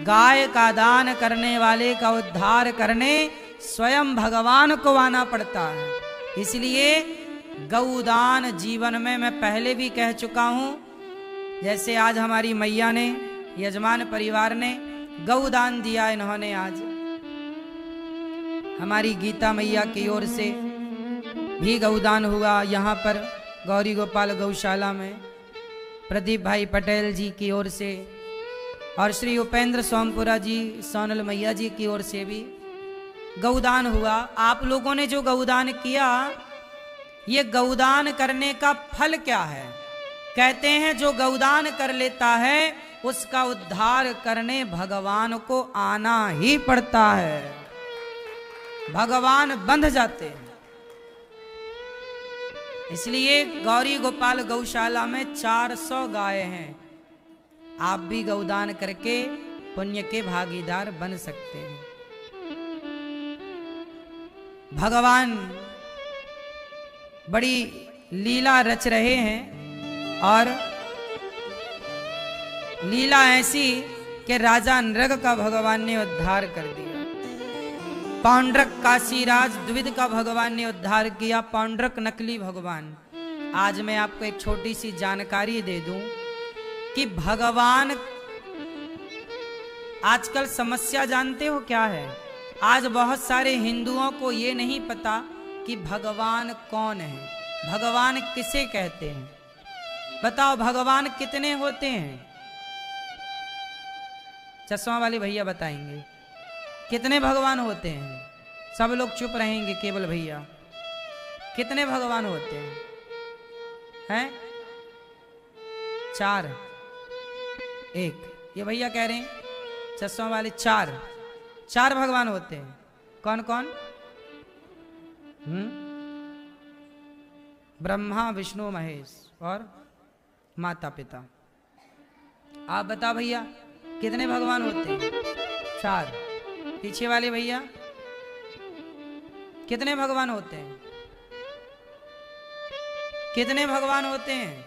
गाय का दान करने वाले का उद्धार करने स्वयं भगवान को आना पड़ता है। इसलिए गौदान जीवन में मैं पहले भी कह चुका हूं, जैसे आज हमारी मैया ने, यजमान परिवार ने गौदान दिया, इन्होंने आज हमारी गीता मैया की ओर से भी गौदान हुआ। यहाँ पर गौरी गोपाल गौशाला में प्रदीप भाई पटेल जी की ओर से और श्री उपेंद्र सोमपुरा जी, सोनल मैया जी की ओर से भी गौदान हुआ। आप लोगों ने जो गौदान किया, ये गौदान करने का फल क्या है? कहते हैं जो गौदान कर लेता है उसका उद्धार करने भगवान को आना ही पड़ता है, भगवान बंध जाते हैं। इसलिए गौरी गोपाल गौशाला में 400 गाय हैं। आप भी गौदान करके पुण्य के भागीदार बन सकते हैं। भगवान बड़ी लीला रच रहे हैं और लीला ऐसी कि राजा नृग का भगवान ने उद्धार कर दिया। पौंड्रक काशीराज द्विविद का भगवान ने उद्धार किया, पौंड्रक नकली भगवान। आज मैं आपको एक छोटी सी जानकारी दे दूं कि भगवान, आजकल समस्या जानते हो क्या है? आज बहुत सारे हिंदुओं को ये नहीं पता कि भगवान कौन है, भगवान किसे कहते हैं। बताओ भगवान कितने होते हैं? चश्मा वाले भैया बताएंगे कितने भगवान होते हैं। सब लोग चुप रहेंगे, केवल भैया। कितने भगवान होते हैं? हैं? 4, 1। ये भैया कह रहे हैं चश्मा वाले 4 भगवान होते हैं। कौन कौन? ब्रह्मा विष्णु महेश और माता पिता। आप बताओ भैया कितने भगवान होते हैं? 4। पीछे वाले भैया कितने भगवान होते हैं? कितने भगवान होते हैं?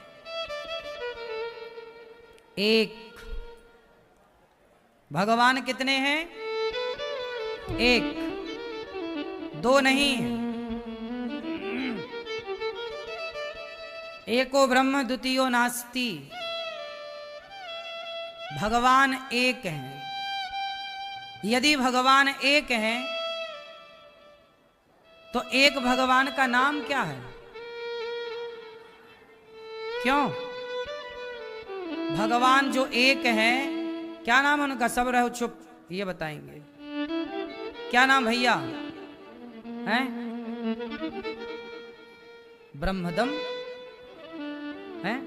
1। भगवान कितने हैं? 1, 2 नहीं। एको ब्रह्म द्वितीयो नास्ति। भगवान एक हैं। यदि भगवान एक हैं तो एक भगवान का नाम क्या है? क्यों? भगवान जो एक हैं, क्या नाम है उनका? सब रहो चुप, ये बताएंगे। क्या नाम भैया हैं? ब्रह्मदम हैं?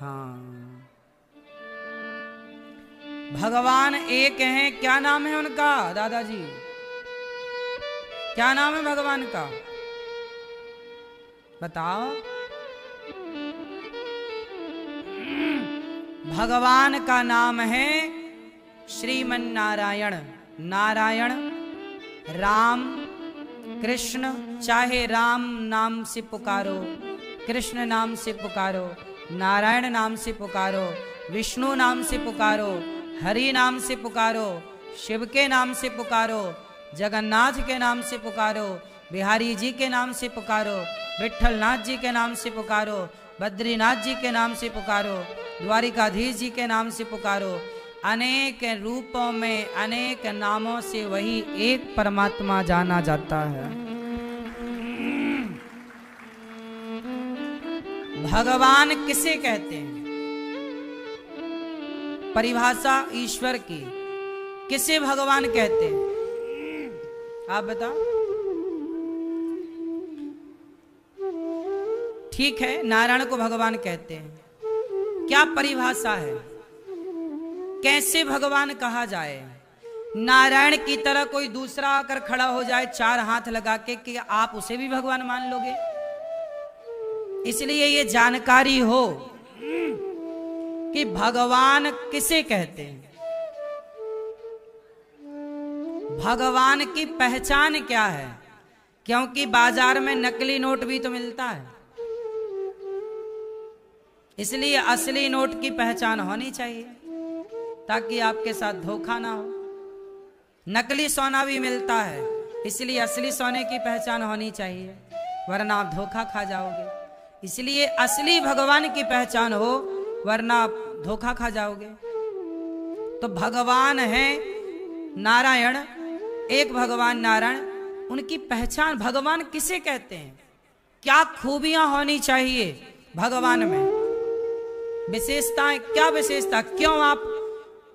हाँ, भगवान एक हैं। क्या नाम है उनका दादाजी? क्या नाम है भगवान का? बताओ। भगवान का नाम है श्रीमन नारायण। नारायण, राम, कृष्ण। चाहे राम नाम से पुकारो, कृष्ण नाम से पुकारो, नारायण नाम से पुकारो, विष्णु नाम से पुकारो, हरि नाम से पुकारो, शिव के नाम से पुकारो, जगन्नाथ के नाम से पुकारो, बिहारी जी के नाम से पुकारो, विठल नाथ जी के नाम से पुकारो, बद्रीनाथ जी के नाम से पुकारो, द्वारिकाधीश जी के नाम से पुकारो। अनेक रूपों में, अनेक नामों से वही एक परमात्मा जाना जाता है। भगवान किसे कहते हैं? परिभाषा ईश्वर की, किसे भगवान कहते हैं? आप बताओ। ठीक है, नारायण को भगवान कहते हैं। क्या परिभाषा है? कैसे भगवान कहा जाए? नारायण की तरह कोई दूसरा आकर खड़ा हो जाए 4 हाथ लगा के, कि आप उसे भी भगवान मान लोगे? इसलिए ये जानकारी हो कि भगवान किसे कहते हैं, भगवान की पहचान क्या है। क्योंकि बाजार में नकली नोट भी तो मिलता है। इसलिए असली नोट की पहचान होनी चाहिए ताकि आपके साथ धोखा ना हो। नकली सोना भी मिलता है, इसलिए असली सोने की पहचान होनी चाहिए, वरना आप धोखा खा जाओगे। इसलिए असली भगवान की पहचान हो, वरना आप धोखा खा जाओगे। तो भगवान है नारायण, एक भगवान नारायण, उनकी पहचान भगवान किसे कहते हैं, क्या खूबियां होनी चाहिए भगवान में, विशेषताएं, क्या विशेषता, क्यों आप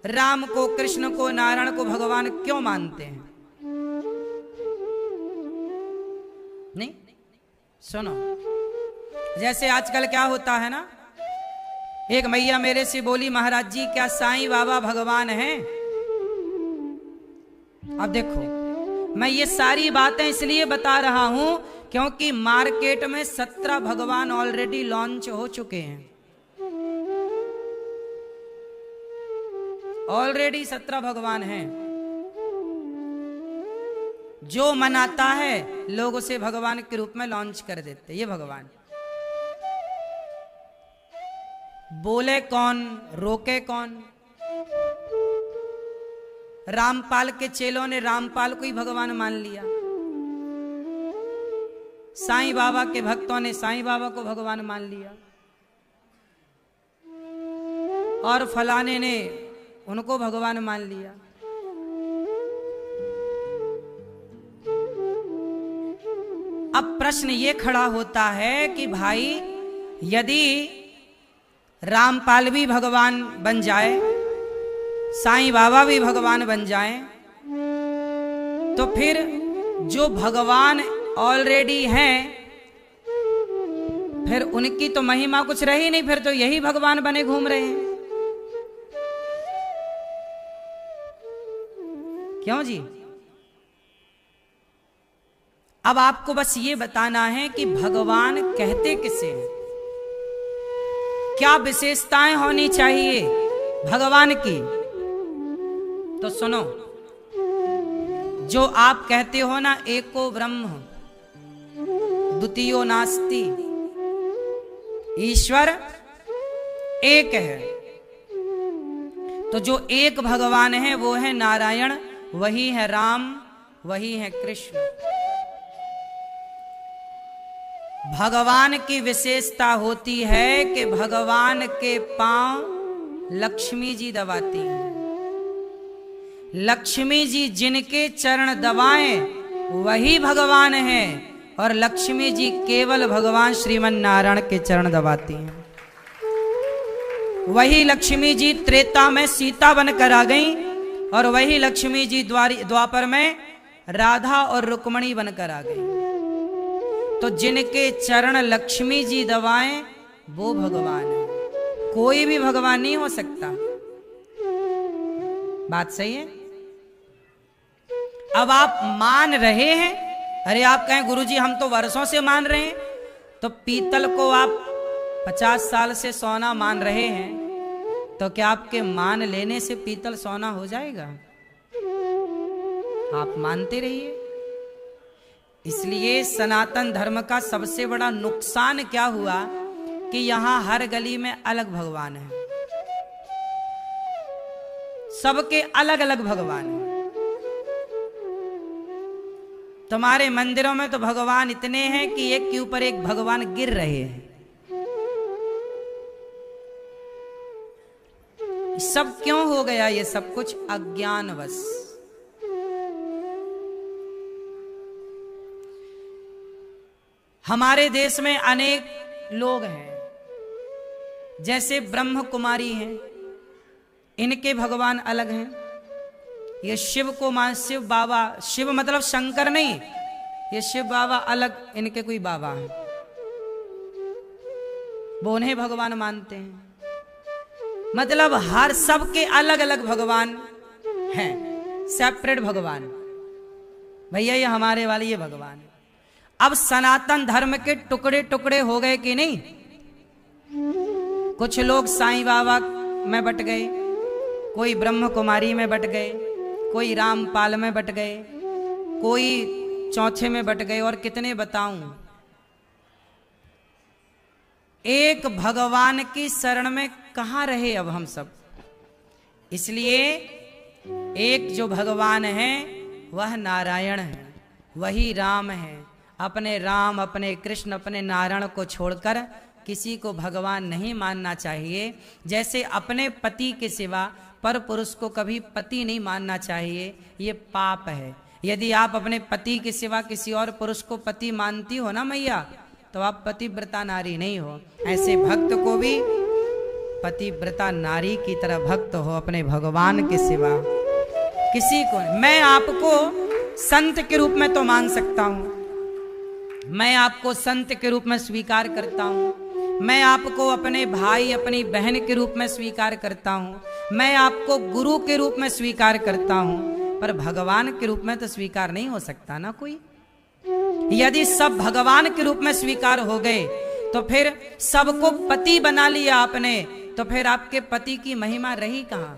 राम को, कृष्ण को, नारायण को भगवान क्यों मानते हैं? नहीं सुनो, जैसे आजकल क्या होता है ना, एक मैया मेरे से बोली, महाराज जी क्या साईं बाबा भगवान हैं? अब देखो, मैं ये सारी बातें इसलिए बता रहा हूं क्योंकि मार्केट में 17 भगवान ऑलरेडी लॉन्च हो चुके हैं। ऑलरेडी 17 भगवान हैं। जो मनाता है लोग उसे भगवान के रूप में लॉन्च कर देते। ये भगवान बोले कौन, रोके कौन? रामपाल के चेलों ने रामपाल को ही भगवान मान लिया, साईं बाबा के भक्तों ने साईं बाबा को भगवान मान लिया, और फलाने ने उनको भगवान मान लिया। अब प्रश्न ये खड़ा होता है कि भाई यदि रामपाल भी भगवान बन जाए, साईं बाबा भी भगवान बन जाए, तो फिर जो भगवान ऑलरेडी हैं फिर उनकी तो महिमा कुछ रही नहीं, फिर तो यही भगवान बने घूम रहे हैं। क्यों जी? अब आपको बस ये बताना है कि भगवान कहते किसे हैं, क्या विशेषताएं होनी चाहिए भगवान की। तो सुनो, जो आप कहते हो ना, एको ब्रह्म द्वितीयो नास्ति, ईश्वर एक है, तो जो एक भगवान है वो है नारायण, वही है राम, वही है कृष्ण। भगवान की विशेषता होती है कि भगवान के पांव लक्ष्मी जी दबाती हैं। लक्ष्मी जी जिनके चरण दबाएं वही भगवान हैं, और लक्ष्मी जी केवल भगवान श्रीमन नारायण के चरण दबाती हैं। वही लक्ष्मी जी त्रेता में सीता बनकर आ गई, और वही लक्ष्मी जी द्वापर में राधा और रुक्मणी बनकर आ गई। तो जिनके चरण लक्ष्मी जी दबाएं वो भगवान है, कोई भी भगवान नहीं हो सकता। बात सही है? अब आप मान रहे हैं, अरे आप कहें गुरुजी हम तो वर्षों से मान रहे हैं, तो पीतल को आप 50 साल से सोना मान रहे हैं, तो क्या आपके मान लेने से पीतल सोना हो जाएगा? आप मानते रहिए। इसलिए सनातन धर्म का सबसे बड़ा नुकसान क्या हुआ कि यहां हर गली में अलग भगवान है, सबके अलग अलग भगवान हैं। तुम्हारे मंदिरों में तो भगवान इतने हैं कि एक के ऊपर एक भगवान गिर रहे हैं। सब क्यों हो गया ये सब कुछ? अज्ञानवश। हमारे देश में अनेक लोग हैं, जैसे ब्रह्म कुमारी हैं, इनके भगवान अलग हैं। ये शिव को मान, शिव बाबा, शिव मतलब शंकर नहीं, ये शिव बाबा अलग, इनके कोई बाबा हैं, वो उन्हें भगवान मानते हैं। मतलब हर सबके अलग अलग भगवान हैं, सेपरेट भगवान। भैया ये हमारे वाले ये भगवान है। अब सनातन धर्म के टुकड़े टुकड़े हो गए कि नहीं? कुछ लोग साईं बाबा में बट गए, कोई ब्रह्म कुमारी में बट गए, कोई रामपाल में बट गए, कोई चौथे में बट गए, और कितने बताऊं। एक भगवान की शरण में कहां रहे अब हम सब। इसलिए एक जो भगवान है वह नारायण है, वही राम है। अपने राम, अपने कृष्ण, अपने नारायण को छोड़कर किसी को भगवान नहीं मानना चाहिए। जैसे अपने पति के सिवा पर पुरुष को कभी पति नहीं मानना चाहिए, ये पाप है। यदि आप अपने पति के सिवा किसी और पुरुष को पति मानती हो ना मैया, तो आप पतिव्रता नारी नहीं हो। ऐसे भक्त को भी पतिव्रता नारी की तरह भक्त हो, अपने भगवान के सिवा किसी को। मैं आपको संत के रूप में तो मान सकता हूं, मैं आपको संत के रूप में स्वीकार करता हूं, मैं आपको अपने भाई अपनी बहन के रूप में स्वीकार करता हूं, मैं आपको गुरु के रूप में स्वीकार करता हूं, पर भगवान के रूप में तो स्वीकार नहीं हो सकता ना कोई। यदि सब भगवान के रूप में स्वीकार हो गए तो फिर सबको पति बना लिया आपने, तो फिर आपके पति की महिमा रही कहां।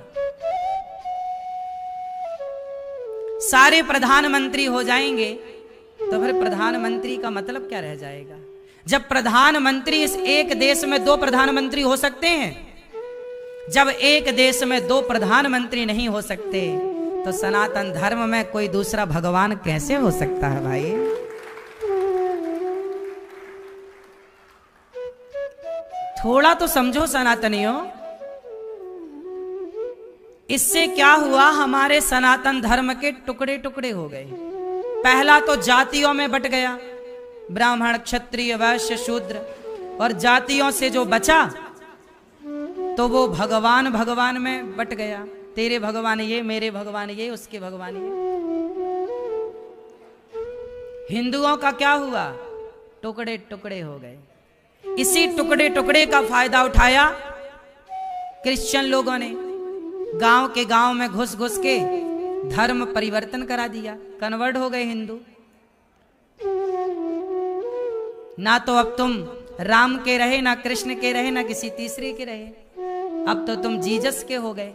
सारे प्रधानमंत्री हो जाएंगे तो फिर प्रधानमंत्री का मतलब क्या रह जाएगा। जब प्रधानमंत्री इस एक देश में 2 प्रधानमंत्री हो सकते हैं, जब एक देश में 2 प्रधानमंत्री नहीं हो सकते, तो सनातन धर्म में कोई दूसरा भगवान कैसे हो सकता है भाई। थोड़ा तो समझो सनातनियों। इससे क्या हुआ, हमारे सनातन धर्म के टुकड़े टुकड़े हो गए। पहला तो जातियों में बट गया, ब्राह्मण, क्षत्रिय, वैश्य, शूद्र, और जातियों से जो बचा तो वो भगवान भगवान में बट गया। तेरे भगवान ये, मेरे भगवान ये, उसके भगवान ये। हिंदुओं का क्या हुआ, टुकड़े टुकड़े हो गए। इसी टुकड़े टुकड़े का फायदा उठाया क्रिश्चियन लोगों ने। गांव के गांव में घुस घुस के धर्म परिवर्तन करा दिया, कन्वर्ट हो गए हिंदू। ना तो अब तुम राम के रहे, ना कृष्ण के रहे, ना किसी तीसरे के रहे, अब तो तुम जीसस के हो गए।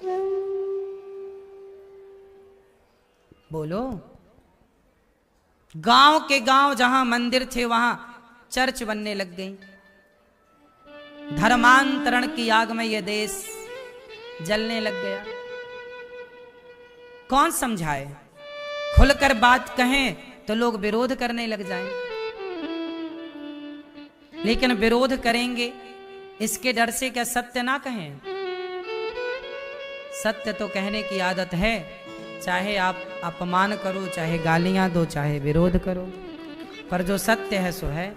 बोलो, गांव के गांव जहां मंदिर थे वहां चर्च बनने लग गई। धर्मांतरण की आग में यह देश जलने लग गया। कौन समझाए, खुलकर बात कहें तो लोग विरोध करने लग जाएं। लेकिन विरोध करेंगे इसके डर से क्या सत्य ना कहें। सत्य तो कहने की आदत है, चाहे आप अपमान करो, चाहे गालियां दो, चाहे विरोध करो, पर जो सत्य है सो है।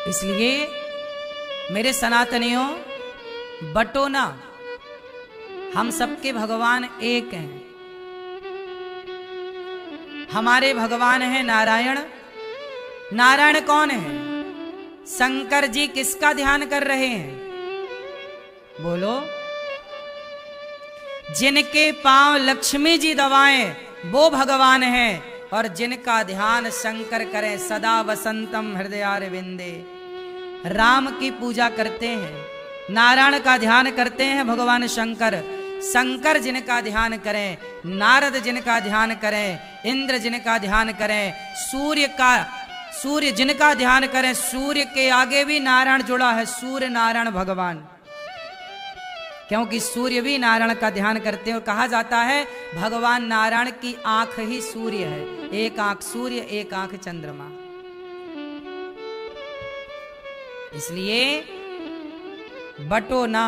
इसलिए मेरे सनातनियों, बटो ना, हम सबके भगवान एक हैं। हमारे भगवान है नारायण। नारायण कौन है? शंकर जी किसका ध्यान कर रहे हैं? बोलो। जिनके पांव लक्ष्मी जी दबाएं वो भगवान है, और जिनका ध्यान शंकर करें सदा वसंतम हृदयारविंदे। राम की पूजा करते हैं, नारायण का ध्यान करते हैं भगवान शंकर। शंकर जिनका ध्यान करें, नारद जिनका ध्यान करें, इंद्र जिनका ध्यान करें, सूर्य जिनका ध्यान करें, सूर्य के आगे भी नारायण जुड़ा है, सूर्य नारायण भगवान, क्योंकि सूर्य भी नारायण का ध्यान करते हैं। और कहा जाता है भगवान नारायण की आंख ही सूर्य है, एक आंख सूर्य, एक आंख चंद्रमा। इसलिए बटो ना।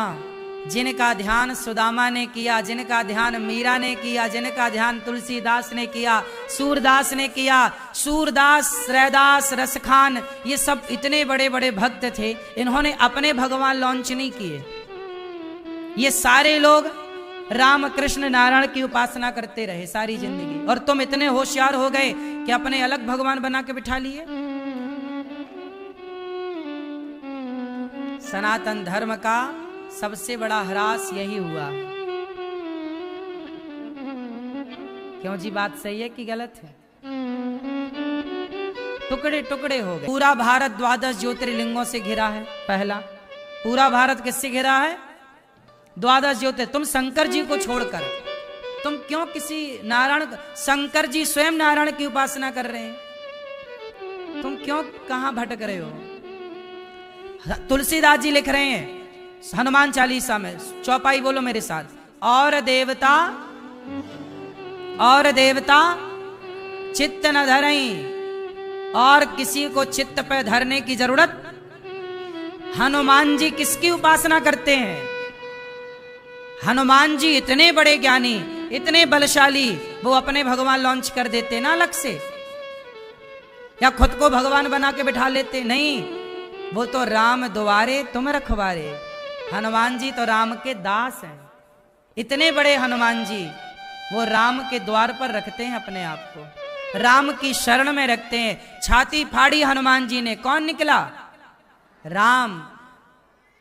जिनका ध्यान सुदामा ने किया, जिनका ध्यान मीरा ने किया, जिनका ध्यान तुलसीदास ने किया, सूरदास ने किया, सूरदास, रैदास, रसखान, ये सब इतने बड़े बड़े भक्त थे, इन्होंने अपने भगवान लॉन्च नहीं किए। ये सारे लोग राम कृष्ण नारायण की उपासना करते रहे सारी जिंदगी, और तुम इतने होशियार हो गए कि अपने अलग भगवान बना के बिठा लिए। सनातन धर्म का सबसे बड़ा ह्रास यही हुआ। क्यों जी, बात सही है कि गलत है? टुकड़े टुकड़े हो गए। पूरा भारत 12 ज्योतिर्लिंगों से घिरा है। पहला, पूरा भारत किससे घिरा है? 12 ज्योतिर्लिंग। तुम शंकर जी को छोड़कर तुम क्यों किसी नारायण, शंकर जी स्वयं नारायण की उपासना कर रहे हैं, तुम क्यों कहां भटक रहे हो? तुलसीदास जी लिख रहे हैं हनुमान चालीसा में, चौपाई बोलो मेरे साथ, और देवता चित्त न धरई, और किसी को चित्त पे धरने की जरूरत। हनुमान जी किसकी उपासना करते हैं? हनुमान जी इतने बड़े ज्ञानी, इतने बलशाली, वो अपने भगवान लॉन्च कर देते ना अलग से, या खुद को भगवान बना के बिठा लेते? नहीं, वो तो राम द्वारे तुम रखवारे। हनुमान जी तो राम के दास हैं। इतने बड़े हनुमान जी वो राम के द्वार पर रखते हैं अपने आप को, राम की शरण में रखते हैं। छाती फाड़ी हनुमान जी ने, कौन निकला? राम।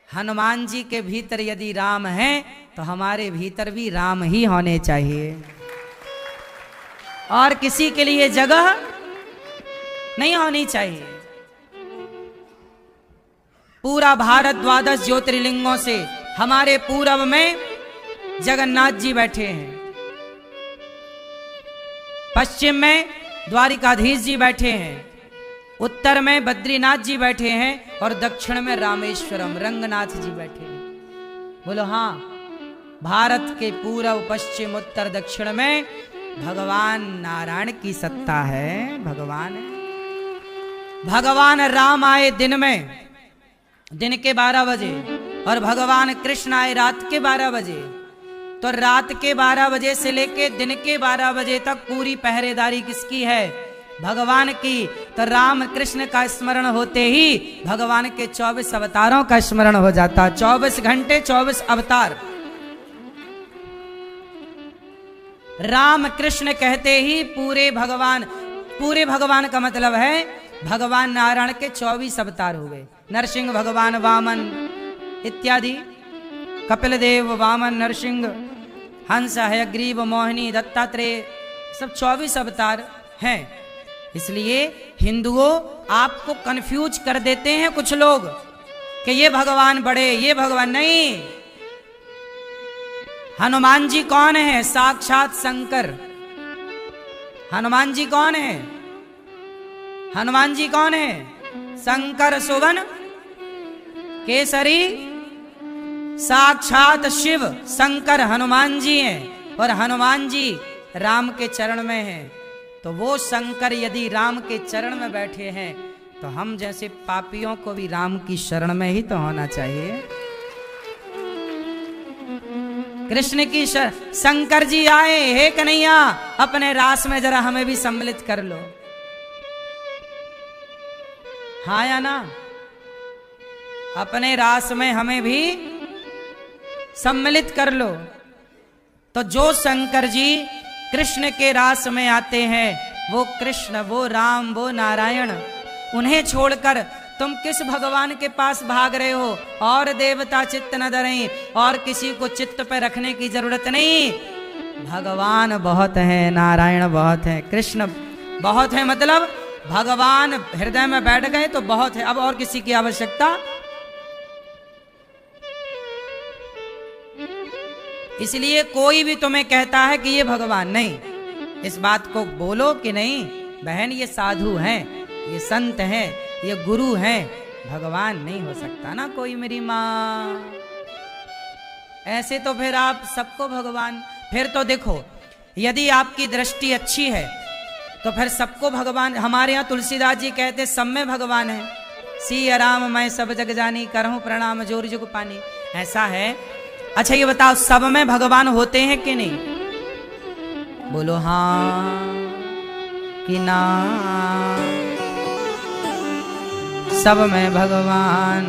हनुमान जी के भीतर यदि राम है तो हमारे भीतर भी राम ही होने चाहिए, और किसी के लिए जगह नहीं होनी चाहिए। पूरा भारत 12 ज्योतिर्लिंगों से हमारे पूरब में जगन्नाथ जी बैठे हैं, पश्चिम में द्वारिकाधीश जी बैठे हैं, उत्तर में बद्रीनाथ जी बैठे हैं, और दक्षिण में रामेश्वरम रंगनाथ जी बैठे हैं। बोलो हाँ, भारत के पूर्व पश्चिम उत्तर दक्षिण में भगवान नारायण की सत्ता है। भगवान राम आए दिन के 12 बजे, और भगवान कृष्ण आए रात के 12 बजे। तो रात के 12 बजे से लेके दिन के 12 बजे तक पूरी पहरेदारी किसकी है? भगवान की। तो राम कृष्ण का स्मरण होते ही भगवान के 24 अवतारों का स्मरण हो जाता। 24 घंटे 24 अवतार। राम कृष्ण कहते ही पूरे भगवान का मतलब है भगवान नारायण के 24 अवतार हो गए। नरसिंह भगवान, वामन इत्यादि, कपिल देव, वामन, नरसिंह, हंस, हयग्रीव, मोहिनी, दत्तात्रेय, सब 24 अवतार हैं। इसलिए हिंदुओं आपको कंफ्यूज कर देते हैं कुछ लोग कि ये भगवान बड़े, ये भगवान नहीं। हनुमान जी कौन है? साक्षात शंकर। हनुमान जी कौन है? हनुमान जी कौन है? शंकर सुवन केसरी, साक्षात शिव शंकर हनुमान जी हैं। और हनुमान जी राम के चरण में हैं। तो वो शंकर यदि राम के चरण में बैठे हैं तो हम जैसे पापियों को भी राम की शरण में ही तो होना चाहिए। कृष्ण की शंकर जी आए, हे कन्हैया अपने रास में जरा हमें भी सम्मिलित कर लो। हाँ या ना? अपने रास में हमें भी सम्मिलित कर लो। तो जो शंकर जी कृष्ण के रास में आते हैं, वो कृष्ण, वो राम, वो नारायण, उन्हें छोड़कर तुम किस भगवान के पास भाग रहे हो? और देवता चित्त न धरें, और किसी को चित्त पे रखने की जरूरत नहीं। भगवान बहुत है, नारायण बहुत है, कृष्ण बहुत है। मतलब भगवान हृदय में बैठ गए तो बहुत है, अब और किसी की आवश्यकता। इसलिए कोई भी तुम्हें कहता है कि ये भगवान, नहीं, इस बात को बोलो कि नहीं बहन ये साधु हैं, ये संत हैं, ये गुरु हैं, भगवान नहीं हो सकता ना कोई मेरी माँ। ऐसे तो फिर आप सबको भगवान, फिर तो देखो यदि आपकी दृष्टि अच्छी है तो फिर सबको भगवान। हमारे यहाँ तुलसीदास जी कहते सब में भगवान है। सिया राम मैं सब जग जानी, करहूं प्रणाम जोर जुग पानी। ऐसा है। अच्छा ये बताओ सब में भगवान होते हैं कि नहीं? बोलो हाँ कि ना? सब में भगवान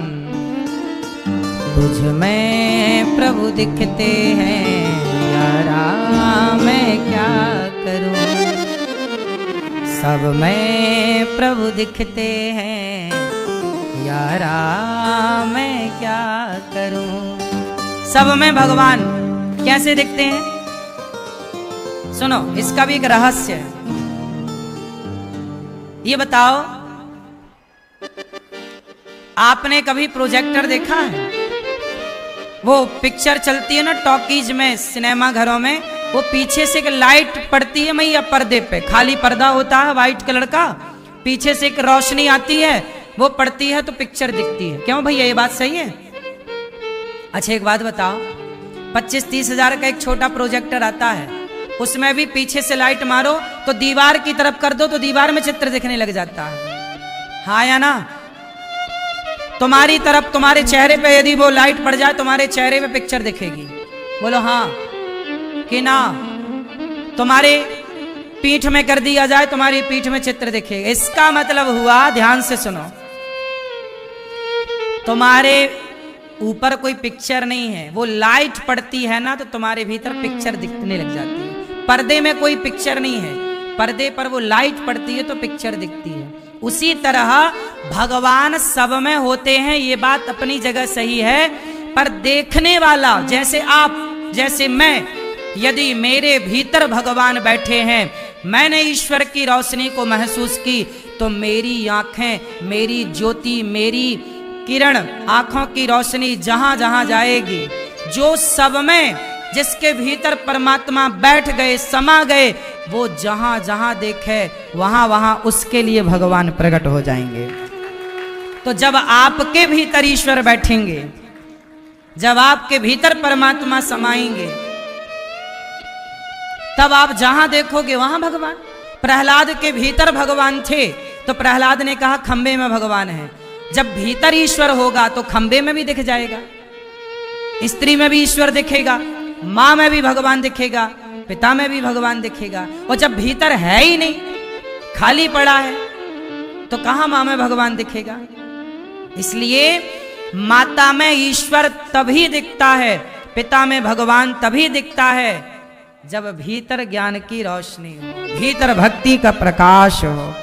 तुझ में प्रभु दिखते हैं, यारा मैं क्या करूं। सब में प्रभु दिखते हैं, यारा मैं क्या करूं। सब में भगवान कैसे दिखते हैं? सुनो, इसका भी एक रहस्य है। ये बताओ, आपने कभी प्रोजेक्टर देखा है? वो पिक्चर चलती है ना टॉकीज में, सिनेमा घरों में, वो पीछे से एक लाइट पड़ती है मैया पर्दे पे, खाली पर्दा होता है व्हाइट कलर का, पीछे से एक रोशनी आती है, वो पड़ती है तो पिक्चर दिखती है। क्यों भैया, ये बात सही है? अच्छा एक बात बताओ, 25-30 हजार का एक छोटा प्रोजेक्टर आता है, उसमें भी पीछे से लाइट मारो तो दीवार की तरफ कर दो तो दीवार में चित्र दिखने लग जाता है, हाँ या ना? तुम्हारी तरफ, तुम्हारे चेहरे पे यदि वो लाइट पड़ जाए तुम्हारे चेहरे पे पिक्चर दिखेगी, बोलो हाँ कि ना? तुम्हारे पीठ में कर दिया जाए तुम्हारी पीठ में चित्र दिखेगा। इसका मतलब हुआ, ध्यान से सुनो, तुम्हारे ऊपर कोई पिक्चर नहीं है, वो लाइट पड़ती है ना तो तुम्हारे भीतर पिक्चर दिखने लग जाती है। पर्दे में कोई पिक्चर नहीं है, पर्दे पर वो लाइट पड़ती है तो पिक्चर दिखती है। उसी तरह भगवान सब में होते हैं, ये बात अपनी जगह सही है, पर देखने वाला जैसे आप, जैसे मैं, यदि मेरे भीतर भगवान बैठे हैं, मैंने ईश्वर की रोशनी को महसूस की, तो मेरी आंखें, मेरी ज्योति, मेरी किरण, आंखों की रोशनी जहां जहां जाएगी, जो सब में, जिसके भीतर परमात्मा बैठ गए, समा गए, वो जहां जहां देखे वहां वहां उसके लिए भगवान प्रकट हो जाएंगे। तो जब आपके भीतर ईश्वर बैठेंगे, जब आपके भीतर परमात्मा समाएंगे, तब आप जहां देखोगे वहां भगवान। प्रहलाद के भीतर भगवान थे तो प्रहलाद ने कहा खंबे में भगवान है। जब भीतर ईश्वर होगा तो खंबे में भी दिख जाएगा, स्त्री में भी ईश्वर दिखेगा, मां में भी भगवान दिखेगा, पिता में भी भगवान दिखेगा। और जब भीतर है ही नहीं, खाली पड़ा है, तो कहां मां में भगवान दिखेगा? इसलिए माता में ईश्वर तभी दिखता है, पिता में भगवान तभी दिखता है, जब भीतर ज्ञान की रोशनी हो, भीतर भक्ति का प्रकाश हो,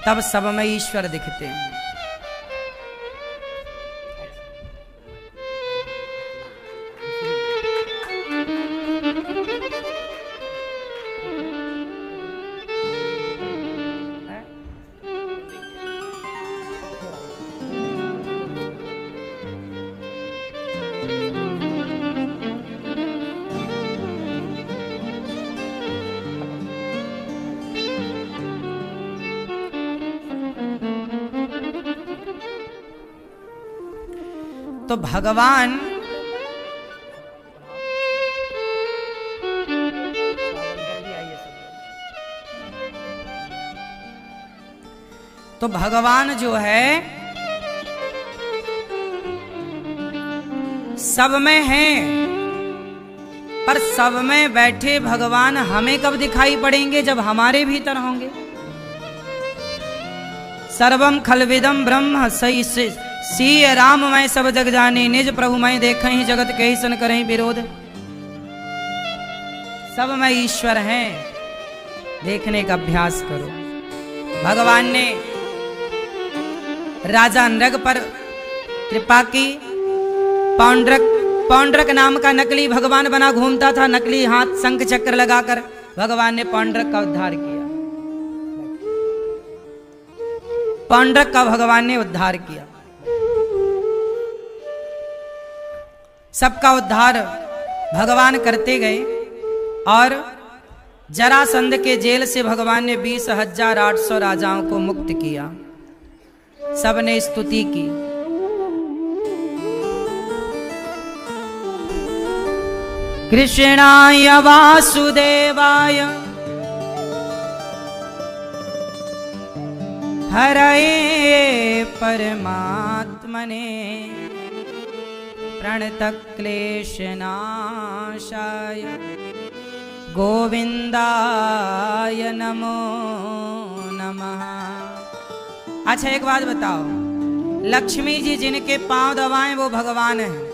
तब सब में ईश्वर दिखते हैं। तो भगवान जो है सब में है, पर सब में बैठे भगवान हमें कब दिखाई पड़ेंगे? जब हमारे भीतर होंगे। सर्वम खलविदम ब्रह्म सही सी राम मैं सब जग जाने, निज प्रभु मैं देख ही जगत के ही सन करें विरोध। सब में ईश्वर हैं, देखने का अभ्यास करो। भगवान ने राजा नृग पर कृपा की। पौंड्रक नाम का नकली भगवान बना घूमता था, नकली हाथ शंख चक्र लगाकर। भगवान ने पौंड्रक का उद्धार किया, पौंड्रक का भगवान ने उद्धार किया। सबका उद्धार भगवान करते गए और जरासंध के जेल से भगवान ने 20,800 राजाओं को मुक्त किया। सबने स्तुति की। कृष्णाय वासुदेवाय हरये परमात्मने प्रणतक्लेशनाशाय गोविंदाय नमो नमः। अच्छा एक बात बताओ, लक्ष्मी जी जिनके पांव दबाएं वो भगवान हैं।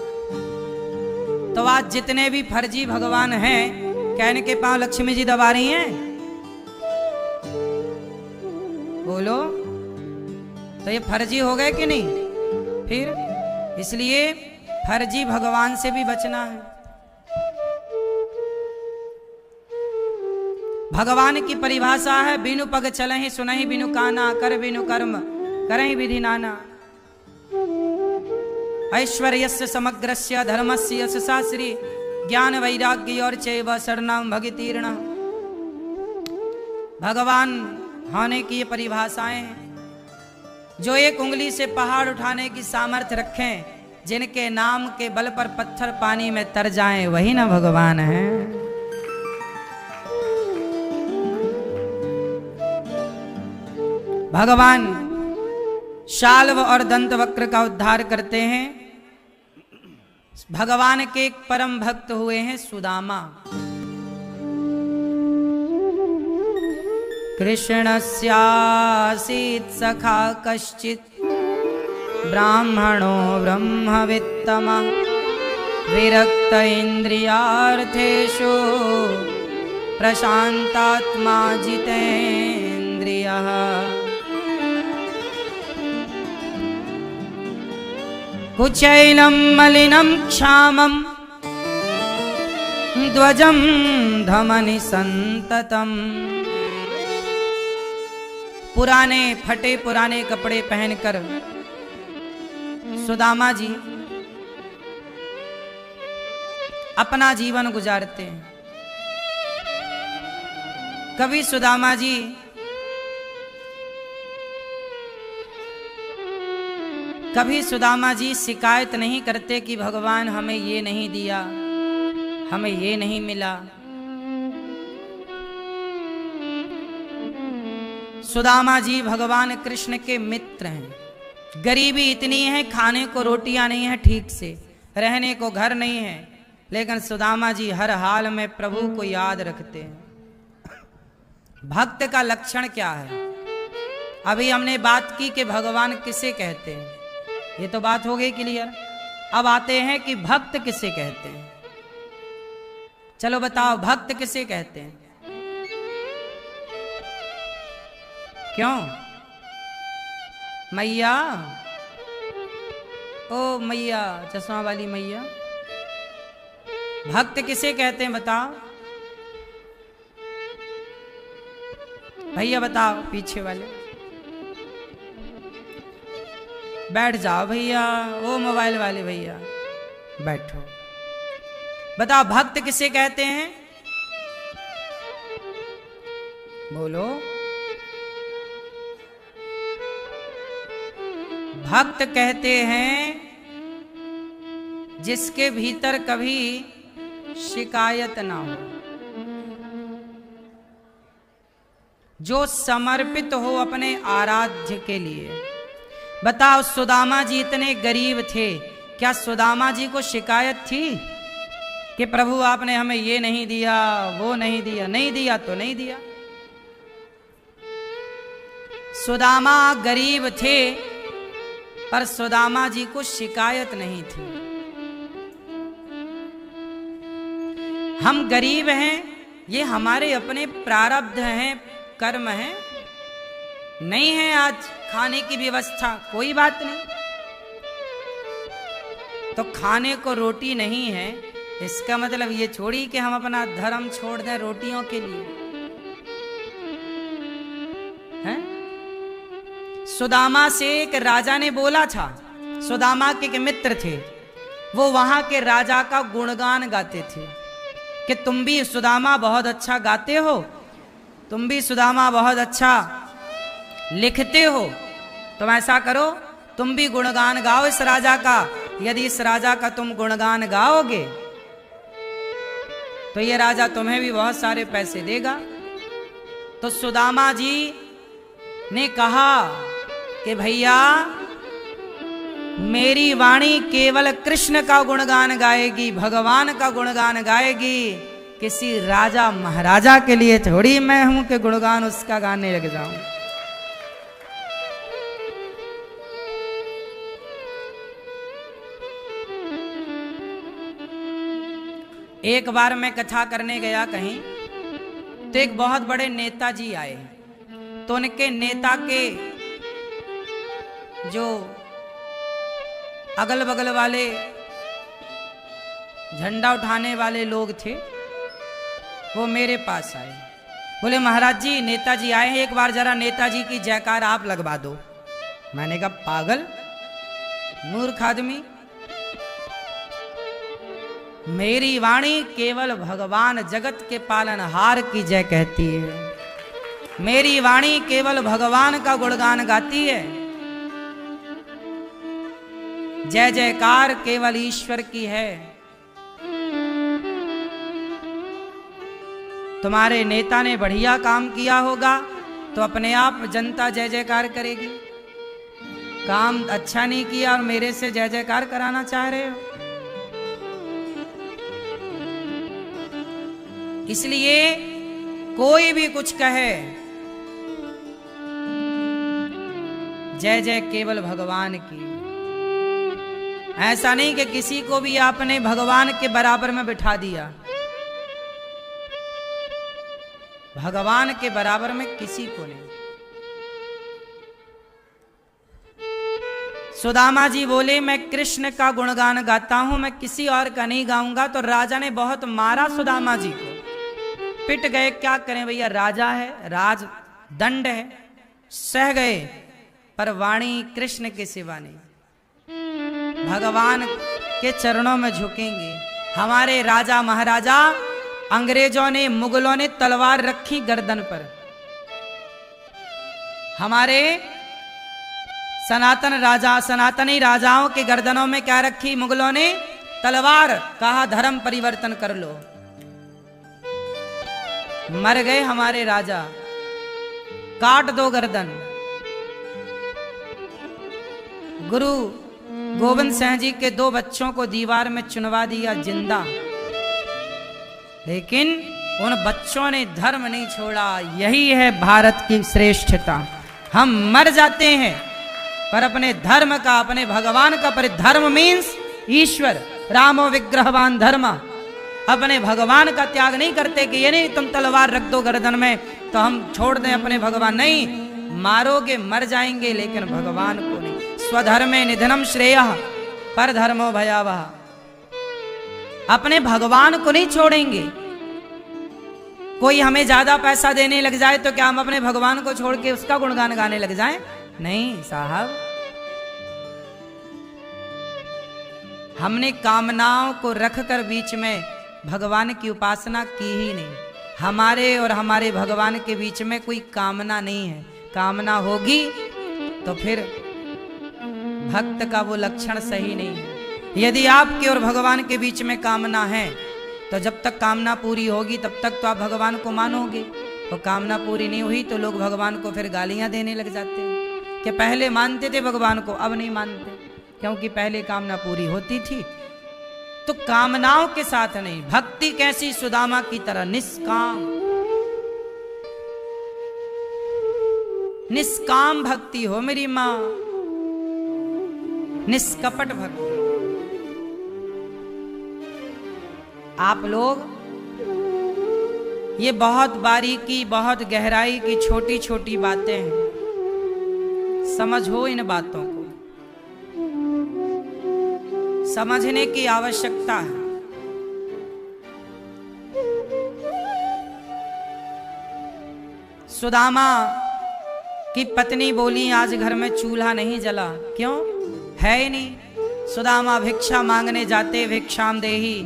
तो आज जितने भी फर्जी भगवान हैं, कहने के पांव लक्ष्मी जी दबा रही हैं? बोलो, तो ये फर्जी हो गए कि नहीं? फिर इसलिए फर्जी भगवान से भी बचना है। भगवान की परिभाषा है, बिनु पग चलहि सुनहि बिनु काना, कर बिनु कर्म करहि विधि नाना। ऐश्वर्यस्य समग्रस्य धर्मस्य यशसा श्री ज्ञान वैराग्य और चैव शरणं भगतीर्ण। भगवान होने की ये परिभाषाएं हैं। जो एक उंगली से पहाड़ उठाने की सामर्थ्य रखें, जिनके नाम के बल पर पत्थर पानी में तर जाएं, वही ना भगवान है। भगवान शाल्व और दंत वक्र का उद्धार करते हैं। भगवान के एक परम भक्त हुए हैं सुदामा। कृष्णस्यासीत् सखा कश्चित् ब्राह्मणो ब्रह्मवित्तमः विरक्त इंद्रियार्थेषु प्रशांतात्मा जितेन्द्रियः। कुचैलं मलिनं क्षामं ध्वजं धमनि संततम्। पुराने फटे पुराने कपड़े पहनकर सुदामा जी अपना जीवन गुजारते हैं। कभी सुदामा जी शिकायत नहीं करते कि भगवान हमें ये नहीं दिया, हमें ये नहीं मिला। सुदामा जी भगवान कृष्ण के मित्र हैं। गरीबी इतनी है, खाने को रोटियां नहीं है, ठीक से रहने को घर नहीं है, लेकिन सुदामा जी हर हाल में प्रभु को याद रखते हैं। भक्त का लक्षण क्या है? अभी हमने बात की कि भगवान किसे कहते हैं, ये तो बात हो गई क्लियर। अब आते हैं कि भक्त किसे कहते हैं। चलो बताओ, भक्त किसे कहते हैं? क्यों मैया, ओ मैया, चश्मा वाली मैया, भक्त किसे कहते हैं बताओ भैया, बताओ पीछे वाले। बैठ जाओ भैया, ओ मोबाइल वाले भैया बैठो। बताओ भक्त किसे कहते हैं? बोलो। भक्त कहते हैं जिसके भीतर कभी शिकायत ना हो, जो समर्पित हो अपने आराध्य के लिए। बताओ सुदामा जी इतने गरीब थे, क्या सुदामा जी को शिकायत थी कि प्रभु आपने हमें ये नहीं दिया, वो नहीं दिया? नहीं दिया तो नहीं दिया। सुदामा गरीब थे पर सुदामा जी को शिकायत नहीं थी। हम गरीब हैं, ये हमारे अपने प्रारब्ध हैं, कर्म हैं। नहीं है आज खाने की व्यवस्था, कोई बात नहीं। तो खाने को रोटी नहीं है, इसका मतलब ये छोड़ी कि हम अपना धर्म छोड़ दें रोटियों के लिए, हैं? सुदामा से एक राजा ने बोला था, सुदामा के मित्र थे, वो वहां के राजा का गुणगान गाते थे कि तुम भी सुदामा बहुत अच्छा गाते हो, तुम भी सुदामा बहुत अच्छा लिखते हो, तुम ऐसा करो तुम भी गुणगान गाओ इस राजा का। यदि इस राजा का तुम गुणगान गाओगे तो ये राजा तुम्हें भी बहुत सारे पैसे देगा। तो सुदामा जी ने कहा कि भैया मेरी वाणी केवल कृष्ण का गुणगान गाएगी, भगवान का गुणगान गाएगी, किसी राजा महाराजा के लिए थोड़ी मैं हूं कि गुणगान उसका गाने लग जाऊं। एक बार मैं कथा करने गया कहीं, तो एक बहुत बड़े नेताजी आए। तो उनके नेता के जो अगल बगल वाले झंडा उठाने वाले लोग थे, वो मेरे पास आए, बोले महाराज जी नेताजी आए हैं, एक बार जरा नेताजी की जयकार आप लगवा दो। मैंने कहा पागल मूर्ख आदमी, मेरी वाणी केवल भगवान जगत के पालनहार की जय कहती है, मेरी वाणी केवल भगवान का गुणगान गाती है। जय जयकार केवल ईश्वर की है। तुम्हारे नेता ने बढ़िया काम किया होगा तो अपने आप जनता जय जयकार करेगी। काम अच्छा नहीं किया और मेरे से जय जयकार कराना चाह रहे हो। इसलिए कोई भी कुछ कहे, जय जय केवल भगवान की। ऐसा नहीं कि किसी को भी आपने भगवान के बराबर में बिठा दिया। भगवान के बराबर में किसी को नहीं। सुदामा जी बोले, मैं कृष्ण का गुणगान गाता हूं, मैं किसी और का नहीं गाऊंगा। तो राजा ने बहुत मारा सुदामा जी को, पिट गए। क्या करें भैया, राजा है, राज दंड है, सह गए। पर वाणी कृष्ण के सिवा नहीं। भगवान के चरणों में झुकेंगे। हमारे राजा महाराजा, अंग्रेजों ने, मुगलों ने तलवार रखी गर्दन पर। हमारे सनातनी राजाओं के गर्दनों में क्या रखी मुगलों ने? तलवार। कहा धर्म परिवर्तन कर लो। मर गए हमारे राजा, काट दो गर्दन। गुरु गोविंद सिंह जी के 2 बच्चों को दीवार में चुनवा दिया जिंदा, लेकिन उन बच्चों ने धर्म नहीं छोड़ा। यही है भारत की श्रेष्ठता। हम मर जाते हैं पर अपने धर्म का, अपने भगवान का, पर धर्म मीन्स ईश्वर, रामो विग्रहवान धर्म। अपने भगवान का त्याग नहीं करते कि ये नहीं तुम तलवार रख दो गर्दन में तो हम छोड़ दें अपने भगवान। नहीं, मारोगे मर जाएंगे लेकिन भगवान को नहीं। स्वधर्मे निधनम श्रेयः पर धर्मो भयावह। अपने भगवान को नहीं छोड़ेंगे। कोई हमें ज्यादा पैसा देने लग जाए तो क्या हम अपने भगवान को छोड़ के उसका गुणगान गाने लग जाएं? नहीं साहब, हमने कामनाओं को रखकर बीच में भगवान की उपासना की ही नहीं। हमारे और हमारे भगवान के बीच में कोई कामना नहीं है। कामना होगी तो फिर भक्त का वो लक्षण सही नहीं है। यदि आपके और भगवान के बीच में कामना है तो जब तक कामना पूरी होगी तब तक तो आप भगवान को मानोगे। तो कामना पूरी नहीं हुई तो लोग भगवान को फिर गालियां देने लग जाते हैं कि पहले मानते थे भगवान को, अब नहीं मानते, क्योंकि पहले कामना पूरी होती थी। तो कामनाओं के साथ नहीं। भक्ति कैसी? सुदामा की तरह निष्काम, निष्काम भक्ति हो मेरी मां, निष्कपट भक्ति। आप लोग ये बहुत बारीकी, बहुत गहराई की छोटी छोटी बातें हैं, समझो इन बातों को, समझने की आवश्यकता है। सुदामा की पत्नी बोली, आज घर में चूल्हा नहीं जला। क्यों? है ही नहीं। सुदामा भिक्षा मांगने जाते, भिक्षाम देही।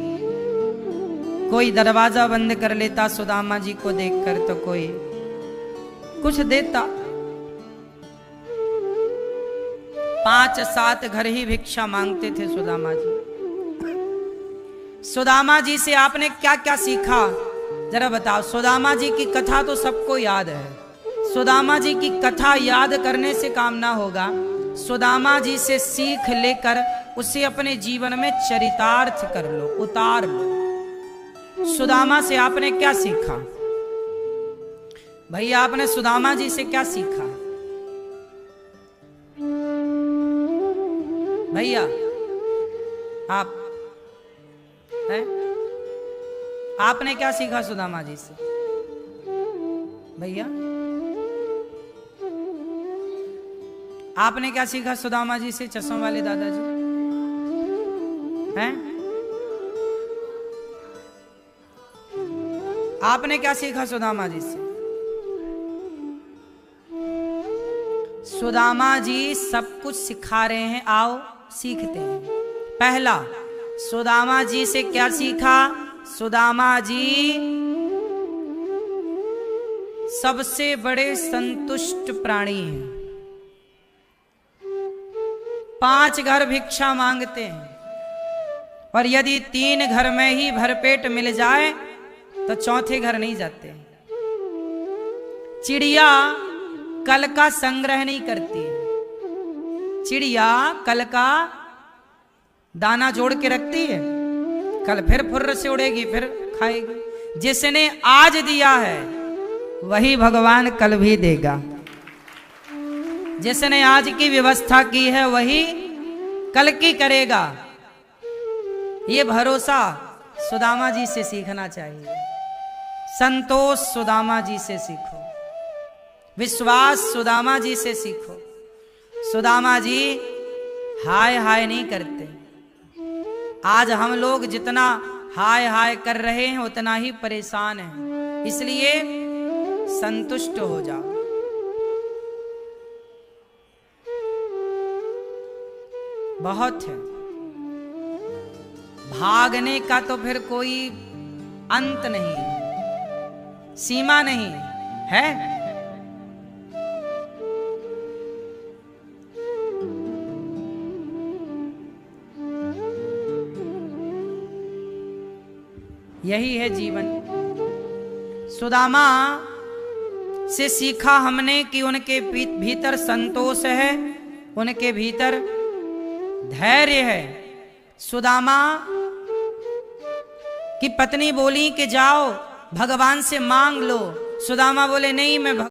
कोई दरवाजा बंद कर लेता सुदामा जी को देखकर तो कोई कुछ देता। 5-7 घर ही भिक्षा मांगते थे सुदामा जी। सुदामा जी से आपने क्या क्या सीखा जरा बताओ। सुदामा जी की कथा तो सबको याद है। सुदामा जी की कथा याद करने से काम ना होगा। सुदामा जी से सीख लेकर उसे अपने जीवन में चरितार्थ कर लो, उतार लो। सुदामा से आपने क्या सीखा भैया? आपने सुदामा जी से क्या सीखा भैया? आप हैं? आपने क्या सीखा सुदामा जी से भैया? आपने क्या सीखा सुदामा जी से, चश्मा वाले दादाजी हैं? आपने क्या सीखा सुदामा जी से? सुदामा जी सब कुछ सिखा रहे हैं, आओ सीखते हैं। पहला, सुदामा जी से क्या सीखा? सुदामा जी सबसे बड़े संतुष्ट प्राणी हैं। 5 घर भिक्षा मांगते हैं, और यदि 3 घर में ही भरपेट मिल जाए तो चौथे घर नहीं जाते। चिड़िया कल का संग्रह नहीं करती। चिड़िया कल का दाना जोड़ के रखती है, कल फिर फुर्र से उड़ेगी, फिर खाएगी। जिसने आज दिया है वही भगवान कल भी देगा। जिसने आज की व्यवस्था की है वही कल की करेगा। ये भरोसा सुदामा जी से सीखना चाहिए। संतोष सुदामा जी से सीखो, विश्वास सुदामा जी से सीखो। सुदामा जी हाय हाय नहीं करते। आज हम लोग जितना हाय हाय कर रहे हैं उतना ही परेशान हैं, इसलिए संतुष्ट हो जाओ। बहुत है, भागने का तो फिर कोई अंत नहीं, सीमा नहीं है। यही है जीवन। सुदामा से सीखा हमने कि उनके भीतर संतोष है, उनके भीतर धैर्य है। सुदामा की पत्नी बोली कि जाओ भगवान से मांग लो। सुदामा बोले नहीं, मैं